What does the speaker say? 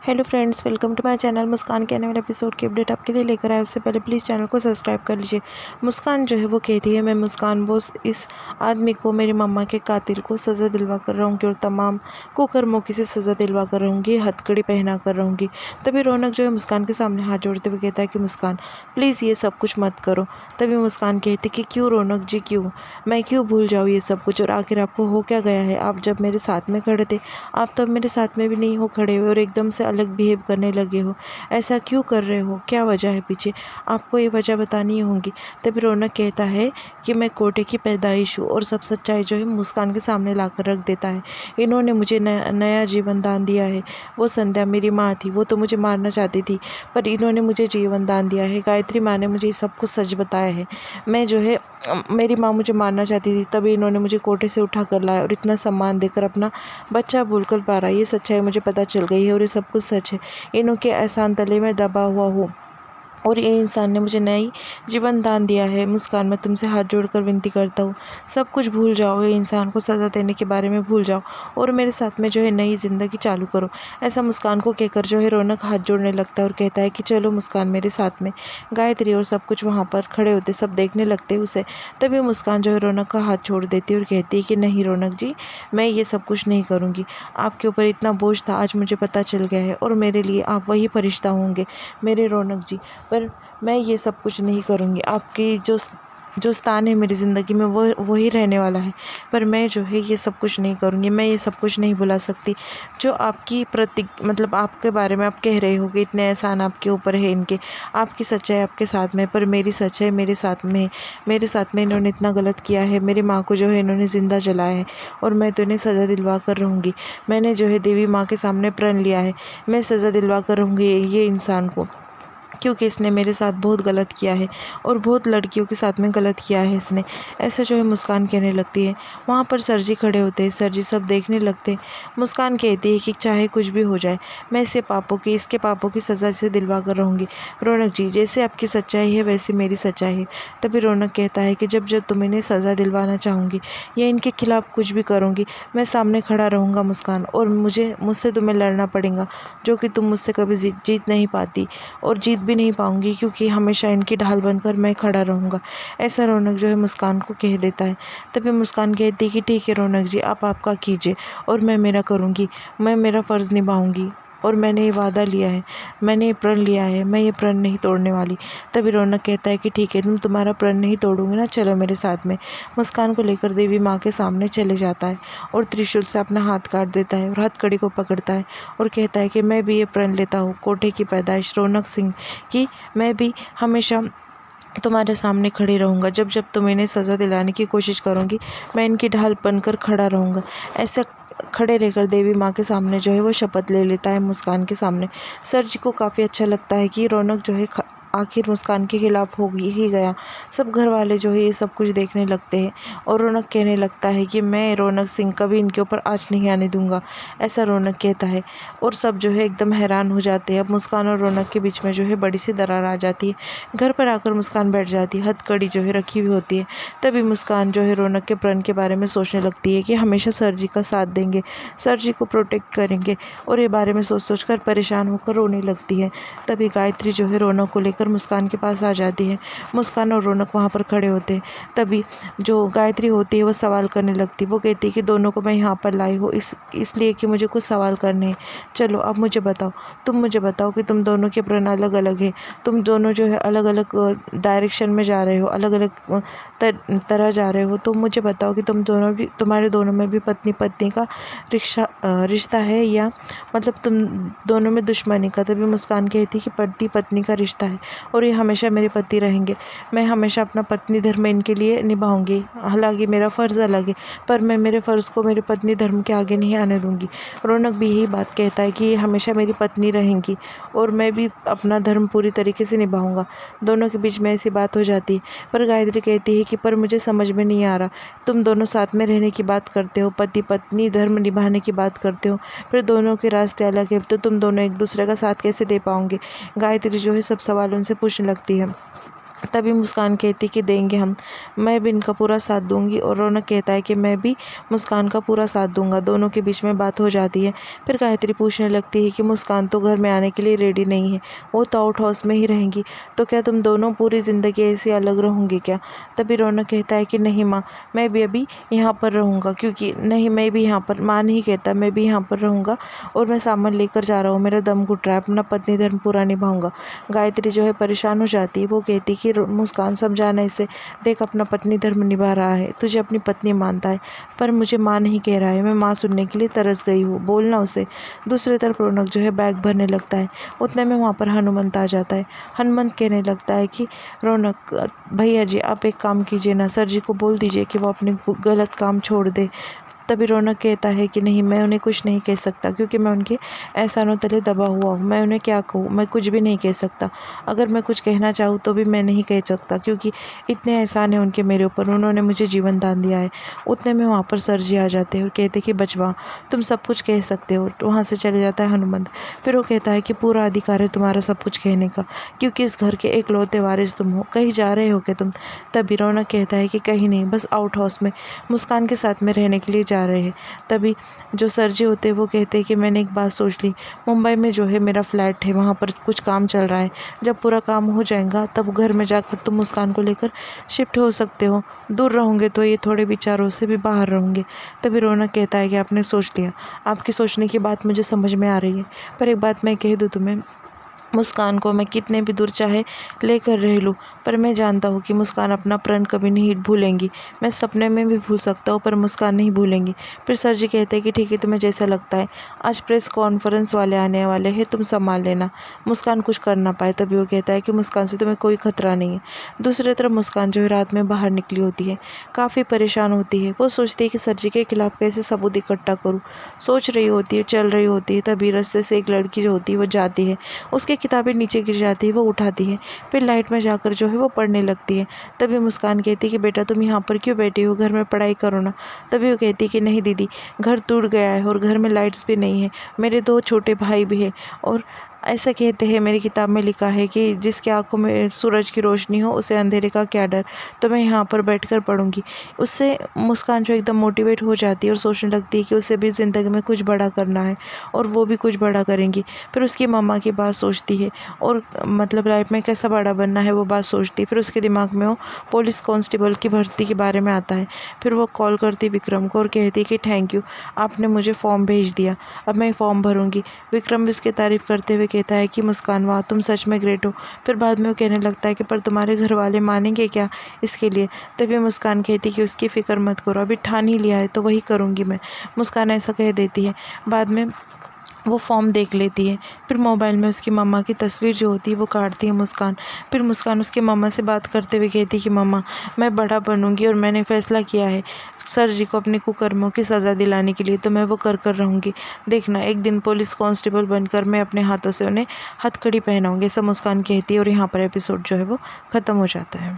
Hello friends, welcome to my channel. मुस्कान के आने वाले एपिसोड की अपडेट आपके लिए लेकर आए। उससे पहले प्लीज़ चैनल को सब्सक्राइब कर लीजिए। मुस्कान जो है वो कहती है, मैं मुस्कान बोस इस आदमी को, मेरी मम्मा के कातिल को सज़ा दिलवा कर रहूँगी और तमाम कुकर्मों की से सज़ा दिलवा कर रहूँगी, हथकड़ी पहना कर रहूँगी। तभी रौनक जो है मुस्कान के सामने हाथ जोड़ते हुए कहता है कि मुस्कान प्लीज़ ये सब कुछ मत करो। तभी मुस्कान कहती कि क्यों रौनक जी, क्यों मैं क्यों भूल जाऊँ ये सब कुछ, और आखिर आपको हो क्या गया है? आप जब मेरे साथ में खड़े थे, आप तब मेरे साथ में भी नहीं हो खड़े हुए और एकदम से अलग बिहेव करने लगे हो। ऐसा क्यों कर रहे हो? क्या वजह है पीछे? आपको ये वजह बतानी होगी। तभी रौनक कहता है कि मैं कोटे की पैदाइश हूँ, और सब सच्चाई जो है मुस्कान के सामने लाकर रख देता है। इन्होंने मुझे नया जीवन दान दिया है। वो संध्या मेरी माँ थी, वो तो मुझे मारना चाहती थी, पर इन्होंने मुझे जीवन दान दिया है। गायत्री माँ ने मुझे सब कुछ सच बताया है। मैं जो है मेरी माँ मुझे मारना चाहती थी, तभी इन्होंने मुझे कोटे से उठा कर लाया और इतना सम्मान देकर अपना बच्चा भूलकर पा रहा है। ये सच्चाई मुझे पता चल गई है और ये सब कुछ सच है। इन्हों के एहसान तले में दबा हुआ हूँ, और ये इंसान ने मुझे नई जीवन दान दिया है। मुस्कान, मैं तुमसे हाथ जोड़कर विनती करता हूँ, सब कुछ भूल जाओ, ये इंसान को सज़ा देने के बारे में भूल जाओ और मेरे साथ में जो है नई ज़िंदगी चालू करो। ऐसा मुस्कान को कहकर जो है रौनक हाथ जोड़ने लगता है और कहता है कि चलो मुस्कान मेरे साथ में। गायत्री और सब कुछ वहाँ पर खड़े होते, सब देखने लगते उसे। तभी मुस्कान जो है रौनक का हाथ छोड़ देती है और कहती है कि नहीं रौनक जी, मैं ये सब कुछ नहीं करूँगी। आपके ऊपर इतना बोझ था, आज मुझे पता चल गया है, और मेरे लिए आप वही फरिश्ता होंगे मेरे रौनक जी। पर मैं ये सब कुछ नहीं करूँगी। आपकी जो स्थान है मेरी ज़िंदगी में वो वही रहने वाला है, पर मैं जो है ये सब कुछ नहीं करूँगी। मैं ये सब कुछ नहीं भुला सकती। जो आपकी मतलब आपके बारे में आप कह रहे हो कि इतने एहसान आपके ऊपर है इनके, आपकी सच्चाई आपके साथ में, पर मेरी सच्चाई मेरे साथ में है। मेरे साथ में इन्होंने इतना गलत किया है। मेरी माँ को जो है इन्होंने ज़िंदा जलाया है, और मैं तो इन्हें सज़ा दिलवा कर रहूँगी। मैंने जो है देवी माँ के सामने प्रण लिया है, मैं सज़ा दिलवा कर रहूँगी ये इंसान को, क्योंकि इसने मेरे साथ बहुत गलत किया है और बहुत लड़कियों के साथ में गलत किया है इसने। ऐसा जो है मुस्कान कहने लगती है। वहाँ पर सर जी खड़े होते हैं, सर जी सब देखने लगते हैं। मुस्कान कहती है कि चाहे कुछ भी हो जाए, मैं इसके पापों की सज़ा से दिलवा कर रहूँगी। रौनक जी, जैसे आपकी सच्चाई है वैसे मेरी सच्चाई है। तभी रौनक कहता है कि जब जब तुम इन्हें सज़ा दिलवाना चाहूँगी या इनके खिलाफ़ कुछ भी करूँगी, मैं सामने खड़ा रहूँगा मुस्कान, और मुझसे तुम्हें लड़ना पड़ेगा, जो कि तुम मुझसे कभी जीत नहीं पाती और जीत भी नहीं पाऊंगी, क्योंकि हमेशा इनकी ढाल बनकर मैं खड़ा रहूँगा। ऐसा रौनक जो है मुस्कान को कह देता है। तभी मुस्कान कहती है कि ठीक है रौनक जी, आप आपका कीजिए और मैं मेरा करूँगी। मैं मेरा फ़र्ज़ निभाऊँगी, और मैंने ये वादा लिया है, मैंने ये प्रण लिया है, मैं ये प्रण नहीं तोड़ने वाली। तभी रौनक कहता है कि ठीक है, तुम तुम्हारा प्रण नहीं तोड़ोगे ना, चलो मेरे साथ में। मुस्कान को लेकर देवी माँ के सामने चले जाता है और त्रिशूल से अपना हाथ काट देता है और हथकड़ी को पकड़ता है और कहता है कि मैं भी ये प्रण लेता हूँ, कोटे की पैदाइश रौनक सिंह की, मैं भी हमेशा तुम्हारे सामने खड़ी रहूँगा। जब जब तुम इन्हें सज़ा दिलाने की कोशिश करूँगी, मैं इनकी ढाल बनकर खड़ा रहूँगा। ऐसा खड़े रहकर देवी माँ के सामने जो है वो शपथ ले लेता है मुस्कान के सामने। सर जी को काफ़ी अच्छा लगता है कि रौनक जो है आखिर मुस्कान के खिलाफ़ हो ही गया। सब घर वाले जो है ये सब कुछ देखने लगते हैं, और रौनक कहने लगता है कि मैं रौनक सिंह कभी इनके ऊपर आँच नहीं आने दूंगा। ऐसा रौनक कहता है, और सब जो है एकदम हैरान हो जाते हैं। अब मुस्कान और रौनक के बीच में जो है बड़ी सी दरार आ जाती है। घर पर आकर मुस्कान बैठ जाती है, हथकड़ी जो है रखी हुई होती है। तभी मुस्कान जो है रौनक के प्रण के बारे में सोचने लगती है कि हमेशा सर जी का साथ देंगे, सर जी को प्रोटेक्ट करेंगे, और ये बारे में सोच सोच कर परेशान होकर रोने लगती है। तभी गायत्री जो है रौनक को लेकर मुस्कान के पास आ जाती है। मुस्कान और रौनक वहाँ पर खड़े होते हैं। तभी जो गायत्री होती है वो सवाल करने लगती है। वो कहती है कि दोनों को मैं यहाँ पर लाई हूँ इसलिए कि मुझे कुछ सवाल करने हैं। चलो अब मुझे बताओ, तुम मुझे बताओ कि तुम दोनों के प्रण अलग अलग है, तुम दोनों जो है अलग अलग डायरेक्शन में जा रहे हो, अलग अलग तरह जा रहे हो। तो मुझे बताओ कि तुम्हारे दोनों में भी पत्नी पत्नी का रिश्ता है, या मतलब तुम दोनों में दुश्मनी का। तभी मुस्कान कहती है कि पति पत्नी का रिश्ता है, और ये हमेशा मेरे पति रहेंगे। मैं हमेशा अपना पत्नी धर्म इनके लिए निभाऊंगी। हालांकि मेरा फ़र्ज़ अलग है, पर मैं मेरे फ़र्ज़ को मेरे पत्नी धर्म के आगे नहीं आने दूंगी। रौनक भी यही बात कहता है कि ये हमेशा मेरी पत्नी रहेंगी, और मैं भी अपना धर्म पूरी तरीके से निभाऊंगा। दोनों के बीच में ऐसी बात हो जाती है। पर गायत्री कहती है कि पर मुझे समझ में नहीं आ रहा, तुम दोनों साथ में रहने की बात करते हो, पति पत्नी धर्म निभाने की बात करते हो, फिर दोनों के रास्ते अलग है, तो तुम दोनों एक दूसरे का साथ कैसे दे पाओगे? गायत्री जो है सब सवाल उनसे पूछने लगती है। तभी मुस्कान कहती कि देंगे हम, मैं भी इनका पूरा साथ दूंगी। और रौनक कहता है कि मैं भी मुस्कान का पूरा साथ दूंगा। दोनों के बीच में बात हो जाती है। फिर गायत्री पूछने लगती है कि मुस्कान तो घर में आने के लिए रेडी नहीं है, वो तो आउट हाउस में ही रहेंगी, तो क्या तुम दोनों पूरी ज़िंदगी ऐसे अलग रहोगे क्या? तभी रौनक कहता है कि नहीं माँ, मैं भी अभी यहाँ पर रहूँगा, क्योंकि नहीं, मैं भी यहाँ पर, माँ नहीं कहता, मैं भी यहाँ पर रहूँगा और मैं सामान लेकर जा रहा हूँ, मेरा दम घुट रहा है, अपना पत्नी धर्म पूरा निभाऊंगा। गायत्री जो है परेशान हो जाती है। वो कहती कि मुस्कान समझाना इसे, देख अपना पत्नी धर्म निभा रहा है, तुझे अपनी पत्नी मानता है, पर मुझे माँ नहीं कह रहा है, मैं माँ सुनने के लिए तरस गई हूँ, बोलना उसे। दूसरी तरफ रौनक जो है बैग भरने लगता है। उतने में वहाँ पर हनुमंत आ जाता है। हनुमंत कहने लगता है कि रौनक, भैया जी आप एक काम कीजिए ना, सर जी को बोल दीजिए कि वो अपने गलत काम छोड़ दे। तभी रौनक कहता है कि नहीं, मैं उन्हें कुछ नहीं कह सकता, क्योंकि मैं उनके एहसानों तले दबा हुआ हूँ। मैं उन्हें क्या कहूँ, मैं कुछ भी नहीं कह सकता। अगर मैं कुछ कहना चाहूँ तो भी मैं नहीं कह सकता, क्योंकि इतने एहसान हैं उनके मेरे ऊपर, उन्होंने मुझे जीवन दान दिया है। उतने में वहाँ पर सर जी आ जाते हैं और कहते कि बचवा, तुम सब कुछ कह सकते हो। तो वहाँ से चले जाता है हनुमंत। फिर वो कहता है कि पूरा अधिकार है तुम्हारा सब कुछ कहने का, क्योंकि इस घर के इकलौते वारिस तुम हो। कहीं जा रहे हो क्या तुम? तभी रौनक कहता है कि कहीं नहीं, बस आउट हाउस में मुस्कान के साथ में रहने के लिए जा रहे हैं। तभी जो सर जी होते हैं वो कहते हैं कि मैंने एक बात सोच ली, मुंबई में जो है मेरा फ्लैट है, वहाँ पर कुछ काम चल रहा है, जब पूरा काम हो जाएगा तब घर में जाकर तुम मुस्कान को लेकर शिफ्ट हो सकते हो। दूर रहोगे तो ये थोड़े विचारों से भी बाहर रहोगे। तभी रौनक कहता है कि आपने सोच लिया, आपकी सोचने की बात मुझे समझ में आ रही है, पर एक बात मैं कह दूँ तुम्हें, मुस्कान को मैं कितने भी दूर चाहे लेकर रह लूँ, पर मैं जानता हूँ कि मुस्कान अपना प्रण कभी नहीं भूलेंगी। मैं सपने में भी भूल सकता हूँ, पर मुस्कान नहीं भूलेंगी। फिर सर जी कहते हैं कि ठीक है, तुम्हें जैसा लगता है, आज प्रेस कॉन्फ्रेंस वाले आने वाले हैं, तुम संभाल लेना, मुस्कान कुछ कर ना पाए। तभी वो कहता है कि मुस्कान से तुम्हें कोई खतरा नहीं है। दूसरी तरफ मुस्कान जो है रात में बाहर निकली होती है, काफ़ी परेशान होती है। वो सोचती है कि सर जी के खिलाफ कैसे सबूत इकट्ठा करूँ। सोच रही होती है, चल रही होती है, तभी रास्ते से एक लड़की जो होती है वो जाती है। उसकी किताबें नीचे गिर जाती है, वो उठाती है, फिर लाइट में जाकर जो है वो पढ़ने लगती है। तभी मुस्कान कहती है कि बेटा तुम यहाँ पर क्यों बैठी हो, घर में पढ़ाई करो ना। तभी वो कहती है कि नहीं दीदी, घर टूट गया है और घर में लाइट्स भी नहीं है, मेरे 2 छोटे भाई भी हैं, और ऐसा कहते हैं, मेरी किताब में लिखा है कि जिसकी आंखों में सूरज की रोशनी हो उसे अंधेरे का क्या डर, तो मैं यहाँ पर बैठकर पढ़ूंगी। उससे मुस्कान जो एकदम मोटिवेट हो जाती है और सोचने लगती है कि उसे भी ज़िंदगी में कुछ बड़ा करना है और वो भी कुछ बड़ा करेंगी। फिर उसकी मम्मा की बात सोचती है और मतलब लाइफ में कैसा बड़ा बनना है वो बात सोचती है। फिर उसके दिमाग में वो पुलिस कांस्टेबल की भर्ती के बारे में आता है। फिर वो कॉल करती विक्रम को और कहती कि थैंक यू, आपने मुझे फॉर्म भेज दिया, अब मैं फॉर्म भरूंगी। विक्रम भी उसकी तारीफ़ करते हुए कहता है कि मुस्कान, वाह तुम सच में ग्रेट हो। फिर बाद में वो कहने लगता है कि पर तुम्हारे घर वाले मानेंगे क्या इसके लिए? तभी मुस्कान कहती कि उसकी फ़िक्र मत करो, अभी ठान ही लिया है तो वही करूँगी मैं। मुस्कान ऐसा कह देती है। बाद में वो फॉर्म देख लेती है। फिर मोबाइल में उसकी मम्मा की तस्वीर जो होती है वो काटती है मुस्कान। फिर मुस्कान उसकी मम्मा से बात करते हुए कहती है कि मम्मा, मैं बड़ा बनूंगी और मैंने फैसला किया है सर जी को अपने कुकर्मों की सज़ा दिलाने के लिए, तो मैं वो कर रहूँगी। देखना, एक दिन पुलिस कांस्टेबल बनकर मैं अपने हाथों से उन्हें हथकड़ी पहनाऊँगी। ऐसा मुस्कान कहती है और यहाँ पर एपिसोड जो है वो ख़त्म हो जाता है।